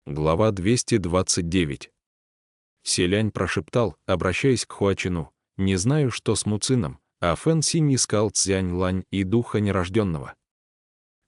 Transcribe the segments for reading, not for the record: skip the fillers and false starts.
Глава 229. Селянь прошептал, обращаясь к Хуачину: «Не знаю, что с Муцином, а Фэн Синь искал Цзянь-Лань и духа нерожденного.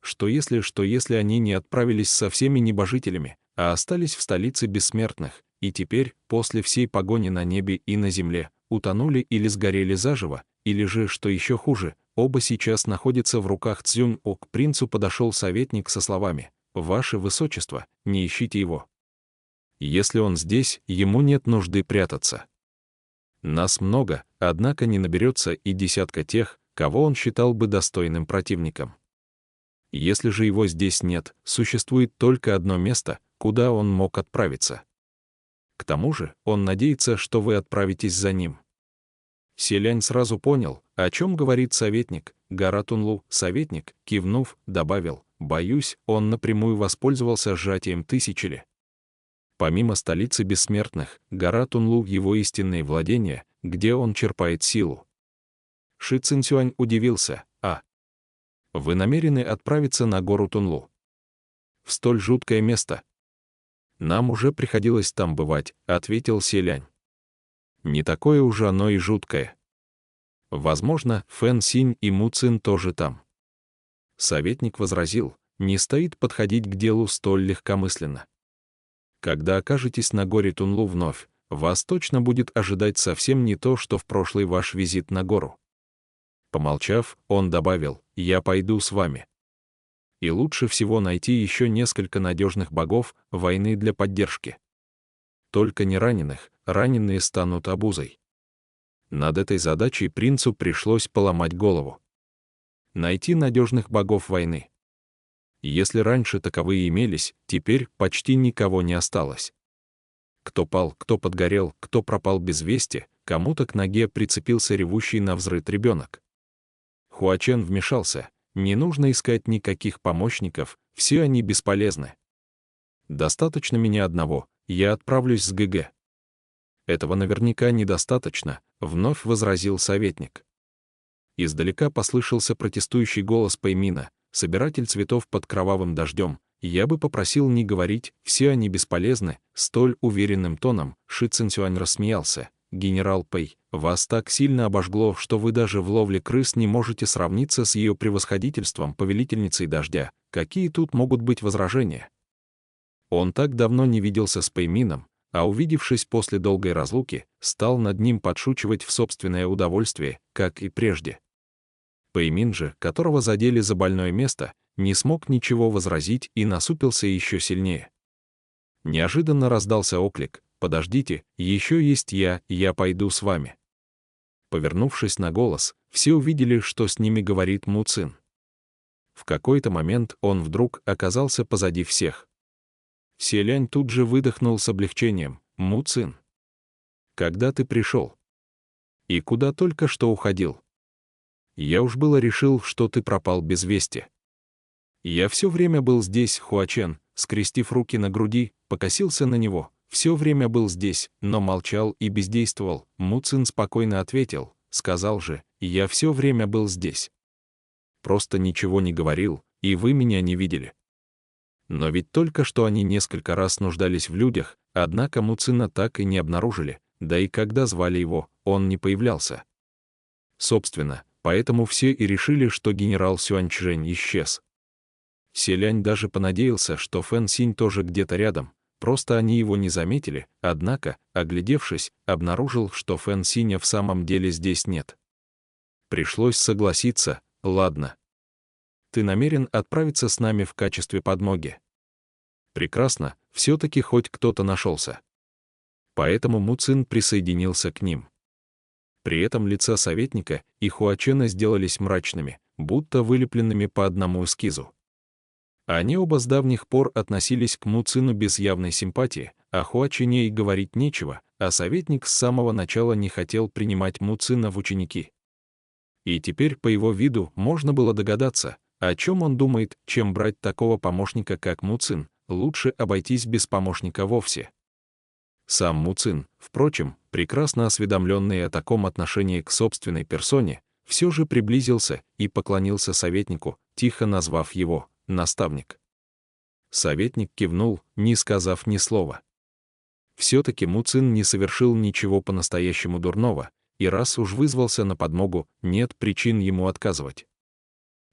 Что если они не отправились со всеми небожителями, а остались в столице бессмертных, и теперь, после всей погони на небе и на земле, утонули или сгорели заживо, или же, что еще хуже, оба сейчас находятся в руках Цзюнь-О». К принцу подошел советник со словами: «Ваше Высочество, не ищите его. Если он здесь, ему нет нужды прятаться. Нас много, однако не наберется и десятка тех, кого он считал бы достойным противником. Если же его здесь нет, существует только одно место, куда он мог отправиться. К тому же он надеется, что вы отправитесь за ним». Селянь сразу понял, о чем говорит советник. Гора Тунлу, советник, кивнув, добавил: «Боюсь, он напрямую воспользовался сжатием тысячи. Помимо столицы бессмертных, гора Тунлу — его истинные владения, где он черпает силу». Ши Цинцюань удивился: «А вы намерены отправиться на гору Тунлу? В столь жуткое место?» «Нам уже приходилось там бывать», — ответил Селянь. «Не такое уж оно и жуткое. Возможно, Фэн Синь и Му Цин тоже там». Советник возразил: «Не стоит подходить к делу столь легкомысленно. Когда окажетесь на горе Тунлу вновь, вас точно будет ожидать совсем не то, что в прошлый ваш визит на гору». Помолчав, он добавил: «Я пойду с вами. И лучше всего найти еще несколько надежных богов войны для поддержки. Только не раненых, раненые станут обузой». Над этой задачей принцу пришлось поломать голову. Найти надежных богов войны. Если раньше таковые имелись, теперь почти никого не осталось. Кто пал, кто подгорел, кто пропал без вести, кому-то к ноге прицепился ревущий навзрыд ребенок. Хуачен вмешался: «Не нужно искать никаких помощников, все они бесполезны. Достаточно меня одного, я отправлюсь с ГГ». «Этого наверняка недостаточно», — вновь возразил советник. Издалека послышался протестующий голос Пэймина, собиратель цветов под кровавым дождем: «Я бы попросил не говорить, все они бесполезны», столь уверенным тоном. Ши Цинцюань рассмеялся: «Генерал Пэй, вас так сильно обожгло, что вы даже в ловле крыс не можете сравниться с ее превосходительством, повелительницей дождя. Какие тут могут быть возражения?» Он так давно не виделся с Пэймином, а увидевшись после долгой разлуки, стал над ним подшучивать в собственное удовольствие, как и прежде. Пэймин же, которого задели за больное место, не смог ничего возразить и насупился еще сильнее. Неожиданно раздался оклик: «Подождите, еще есть я пойду с вами». Повернувшись на голос, все увидели, что с ними говорит Му Цин. В какой-то момент он вдруг оказался позади всех. Селянь тут же выдохнул с облегчением: «Му Цин, когда ты пришел? И куда только что уходил? Я уж было решил, что ты пропал без вести». «Я все время был здесь», — Хуачен, скрестив руки на груди, покосился на него. «Все время был здесь, но молчал и бездействовал». Му Цин спокойно ответил: «Сказал же, я все время был здесь. Просто ничего не говорил, и вы меня не видели». Но ведь только что они несколько раз нуждались в людях, однако Му Цина так и не обнаружили, да и когда звали его, он не появлялся. Собственно, поэтому все и решили, что генерал Сюаньчжэнь исчез. Селянь даже понадеялся, что Фэн Синь тоже где-то рядом, просто они его не заметили, однако, оглядевшись, обнаружил, что Фэн Синя в самом деле здесь нет. Пришлось согласиться: «Ладно. Ты намерен отправиться с нами в качестве подмоги?» Прекрасно, все-таки хоть кто-то нашелся. Поэтому Му Цин присоединился к ним. При этом лица советника и Хуачена сделались мрачными, будто вылепленными по одному эскизу. Они оба с давних пор относились к Му Цину без явной симпатии, о Хуачене и говорить нечего, а советник с самого начала не хотел принимать Му Цина в ученики. И теперь по его виду можно было догадаться, о чем он думает, чем брать такого помощника, как Му Цин. Лучше обойтись без помощника вовсе. Сам Му Цин, впрочем, прекрасно осведомленный о таком отношении к собственной персоне, все же приблизился и поклонился советнику, тихо назвав его «наставник». Советник кивнул, не сказав ни слова. Все-таки Муцин не совершил ничего по-настоящему дурного, и раз уж вызвался на подмогу, нет причин ему отказывать.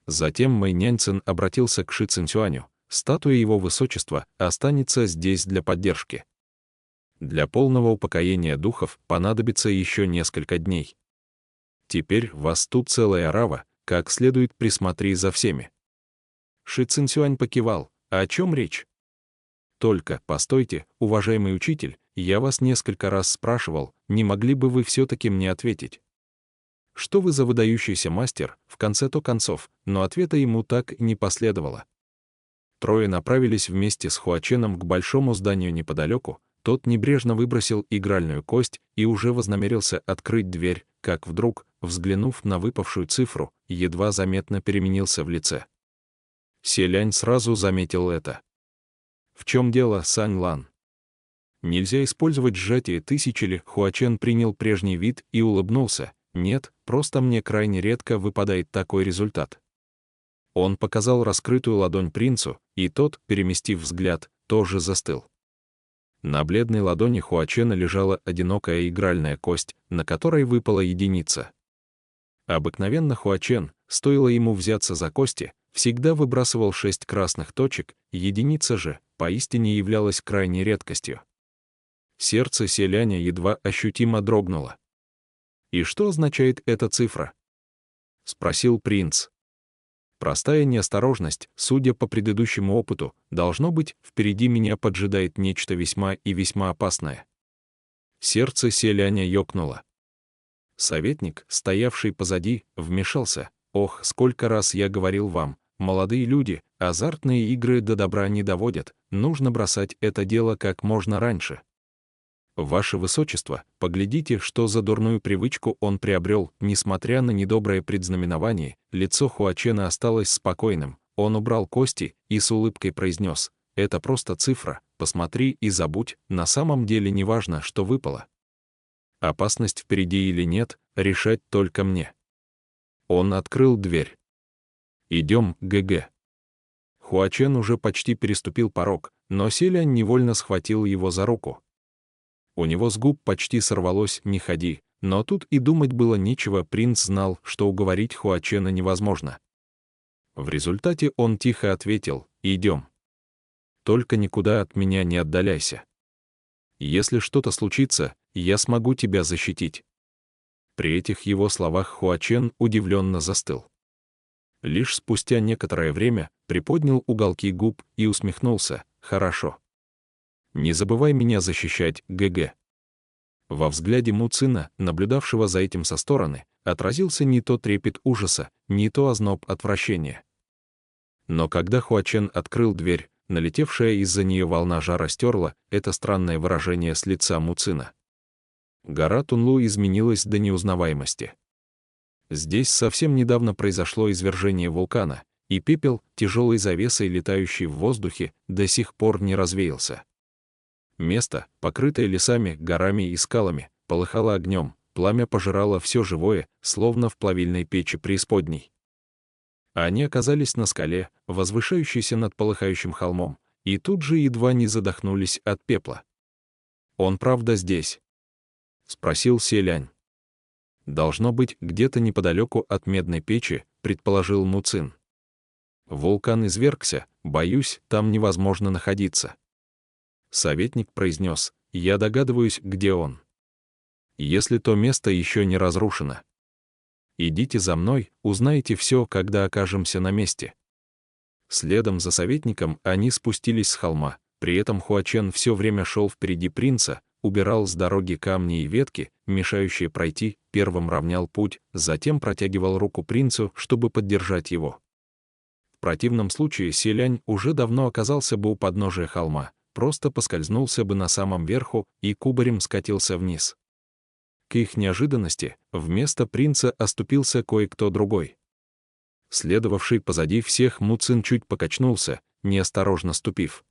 Затем Мэй Няньцин обратился к Ши Цинцюаню. Статуя его высочества останется здесь для поддержки. Для полного упокоения духов понадобится еще несколько дней. Теперь вас тут целая орава, как следует присмотри за всеми. Ши Цинцюань покивал. О чем речь? Только, постойте, уважаемый учитель, я вас несколько раз спрашивал, не могли бы вы все-таки мне ответить? Что вы за выдающийся мастер, в конце-то концов, но ответа ему так и не последовало. Трое направились вместе с Хуаченом к большому зданию неподалеку, тот небрежно выбросил игральную кость и уже вознамерился открыть дверь, как вдруг, взглянув на выпавшую цифру, едва заметно переменился в лице. Селянь сразу заметил это. «В чем дело, Сань Лан?» «Нельзя использовать сжатие тысячи ли?» Хуачен принял прежний вид и улыбнулся. «Нет, просто мне крайне редко выпадает такой результат». Он показал раскрытую ладонь принцу, и тот, переместив взгляд, тоже застыл. На бледной ладони Хуачена лежала одинокая игральная кость, на которой выпала единица. Обыкновенно Хуачен, стоило ему взяться за кости, всегда выбрасывал 6 красных точек, единица же поистине являлась крайней редкостью. Сердце селяня едва ощутимо дрогнуло. «И что означает эта цифра?» — спросил принц. «Простая неосторожность, судя по предыдущему опыту, должно быть, впереди меня поджидает нечто весьма и весьма опасное». Сердце селяня ёкнуло. Советник, стоявший позади, вмешался. «Ох, сколько раз я говорил вам, молодые люди, азартные игры до добра не доводят, нужно бросать это дело как можно раньше. Ваше Высочество, поглядите, что за дурную привычку он приобрел». Несмотря на недоброе предзнаменование, лицо Хуачена осталось спокойным, он убрал кости и с улыбкой произнес: «Это просто цифра, посмотри и забудь, на самом деле не важно, что выпало. Опасность впереди или нет, решать только мне». Он открыл дверь. «Идем, ГГ». Хуачен уже почти переступил порог, но селянь невольно схватил его за руку. У него с губ почти сорвалось «не ходи», но тут и думать было нечего, принц знал, что уговорить Хуачена невозможно. В результате он тихо ответил: «Идем. Только никуда от меня не отдаляйся. Если что-то случится, я смогу тебя защитить». При этих его словах Хуачен удивленно застыл. Лишь спустя некоторое время приподнял уголки губ и усмехнулся: «Хорошо. Не забывай меня защищать, ГГ». Во взгляде Муцина, наблюдавшего за этим со стороны, отразился не то трепет ужаса, не то озноб отвращения. Но когда Хуачен открыл дверь, налетевшая из-за нее волна жара стерла это странное выражение с лица Муцина. Гора Тунлу изменилась до неузнаваемости. Здесь совсем недавно произошло извержение вулкана, и пепел, тяжелой завесой летающий в воздухе, до сих пор не развеялся. Место, покрытое лесами, горами и скалами, полыхало огнем, пламя пожирало все живое, словно в плавильной печи преисподней. Они оказались на скале, возвышающейся над полыхающим холмом, и тут же едва не задохнулись от пепла. «Он правда здесь?» — спросил селянь. «Должно быть, где-то неподалеку от медной печи», — предположил Муцин. «Вулкан извергся, боюсь, там невозможно находиться». Советник произнес: «Я догадываюсь, где он. Если то место еще не разрушено. Идите за мной, узнаете все, когда окажемся на месте». Следом за советником они спустились с холма, при этом Хуачен все время шел впереди принца, убирал с дороги камни и ветки, мешающие пройти, первым равнял путь, затем протягивал руку принцу, чтобы поддержать его. В противном случае селянь уже давно оказался бы у подножия холма, просто поскользнулся бы на самом верху и кубарем скатился вниз. К их неожиданности, вместо принца оступился кое-кто другой. Следовавший позади всех Муцин чуть покачнулся, неосторожно ступив.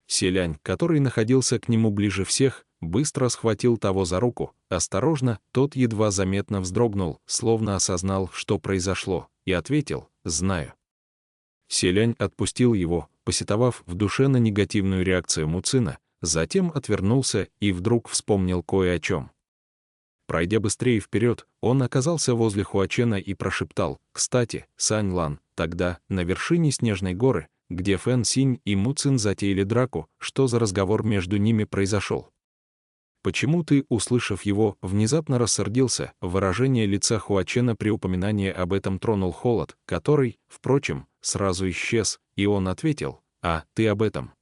Селянь, который находился к нему ближе всех, быстро схватил того за руку. Осторожно, тот едва заметно вздрогнул, словно осознал, что произошло, и ответил: «Знаю». Селянь отпустил его, посетовав в душе на негативную реакцию Муцина, затем отвернулся и вдруг вспомнил кое о чем. Пройдя быстрее вперед, он оказался возле Хуачена и прошептал: «Кстати, Сань Лан, тогда, на вершине Снежной горы, где Фэн Синь и Муцин затеяли драку, что за разговор между ними произошел? Почему ты, услышав его, внезапно рассердился?» Выражение лица Хуачена при упоминании об этом тронул холод, который, впрочем, сразу исчез, и он ответил: «А, ты об этом».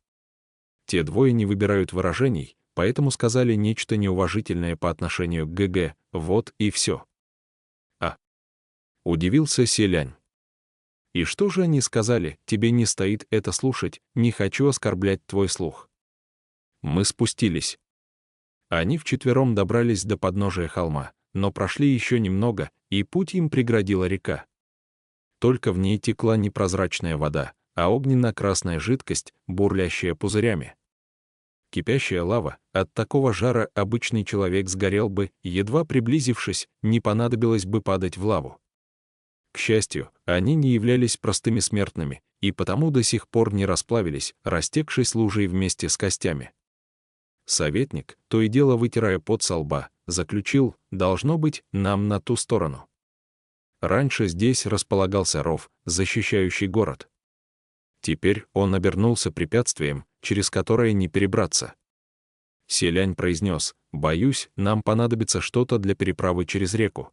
Те двое не выбирают выражений, поэтому сказали нечто неуважительное по отношению к ГГ, вот и все. А. Удивился Селянь. И что же они сказали? Тебе не стоит это слушать, не хочу оскорблять твой слух. Мы спустились. Они вчетвером добрались до подножия холма, но прошли еще немного, и путь им преградила река. Только в ней текла непрозрачная вода, а огненно-красная жидкость, бурлящая пузырями. Кипящая лава, от такого жара обычный человек сгорел бы, едва приблизившись, не понадобилось бы падать в лаву. К счастью, они не являлись простыми смертными, и потому до сих пор не расплавились, растекшись лужей вместе с костями. Советник, то и дело вытирая пот со лба, заключил: «Должно быть, нам на ту сторону. Раньше здесь располагался ров, защищающий город. Теперь он обернулся препятствием, через которое не перебраться». Селянь произнес: «Боюсь, нам понадобится что-то для переправы через реку».